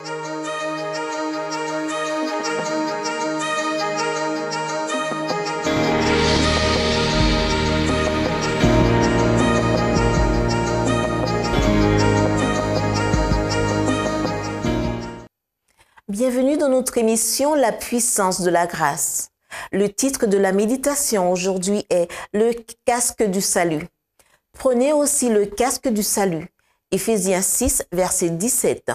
Bienvenue dans notre émission La puissance de la grâce. Le titre de la méditation aujourd'hui est Le casque du salut. Prenez aussi le casque du salut. Éphésiens 6, verset 17.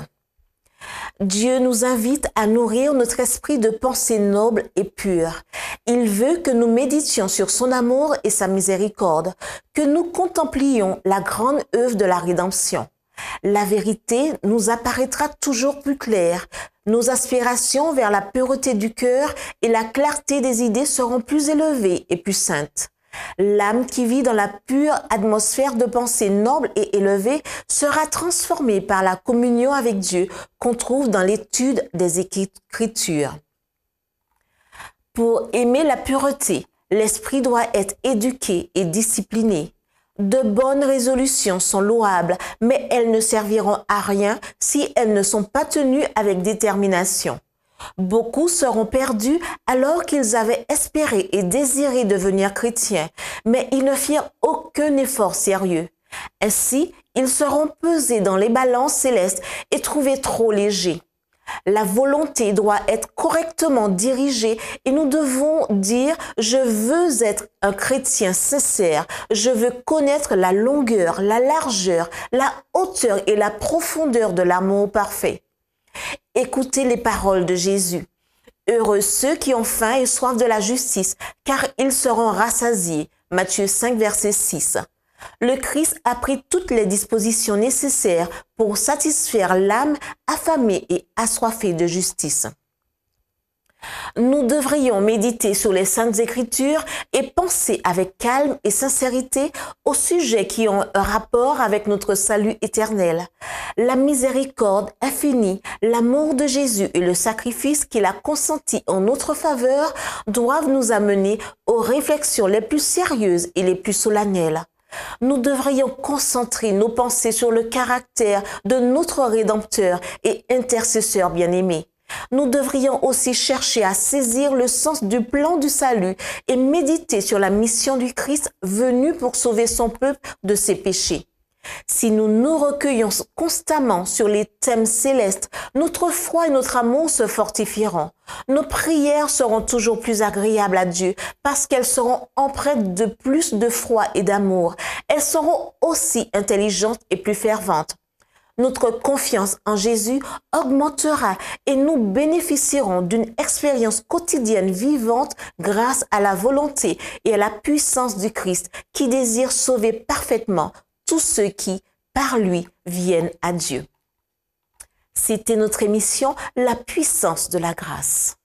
Dieu nous invite à nourrir notre esprit de pensées nobles et pures. Il veut que nous méditions sur son amour et sa miséricorde, que nous contemplions la grande œuvre de la rédemption. La vérité nous apparaîtra toujours plus claire. Nos aspirations vers la pureté du cœur et la clarté des idées seront plus élevées et plus saintes. L'âme qui vit dans la pure atmosphère de pensée noble et élevée sera transformée par la communion avec Dieu qu'on trouve dans l'étude des Écritures. Pour aimer la pureté, l'esprit doit être éduqué et discipliné. De bonnes résolutions sont louables, mais elles ne serviront à rien si elles ne sont pas tenues avec détermination. Beaucoup seront perdus alors qu'ils avaient espéré et désiré devenir chrétiens, mais ils ne firent aucun effort sérieux. Ainsi, ils seront pesés dans les balances célestes et trouvés trop légers. La volonté doit être correctement dirigée et nous devons dire « Je veux être un chrétien sincère, je veux connaître la longueur, la largeur, la hauteur et la profondeur de l'amour parfait. » Écoutez les paroles de Jésus. « Heureux ceux qui ont faim et soif de la justice, car ils seront rassasiés. » Matthieu 5, verset 6. Le Christ a pris toutes les dispositions nécessaires pour satisfaire l'âme affamée et assoiffée de justice. Nous devrions méditer sur les Saintes Écritures et penser avec calme et sincérité aux sujets qui ont un rapport avec notre salut éternel. La miséricorde infinie, l'amour de Jésus et le sacrifice qu'il a consenti en notre faveur doivent nous amener aux réflexions les plus sérieuses et les plus solennelles. Nous devrions concentrer nos pensées sur le caractère de notre Rédempteur et intercesseur bien-aimé. Nous devrions aussi chercher à saisir le sens du plan du salut et méditer sur la mission du Christ venu pour sauver son peuple de ses péchés. Si nous nous recueillons constamment sur les thèmes célestes, notre foi et notre amour se fortifieront. Nos prières seront toujours plus agréables à Dieu parce qu'elles seront empreintes de plus de foi et d'amour. Elles seront aussi intelligentes et plus ferventes. Notre confiance en Jésus augmentera et nous bénéficierons d'une expérience quotidienne vivante grâce à la volonté et à la puissance du Christ qui désire sauver parfaitement tous ceux qui, par lui, viennent à Dieu. C'était notre émission La puissance de la grâce.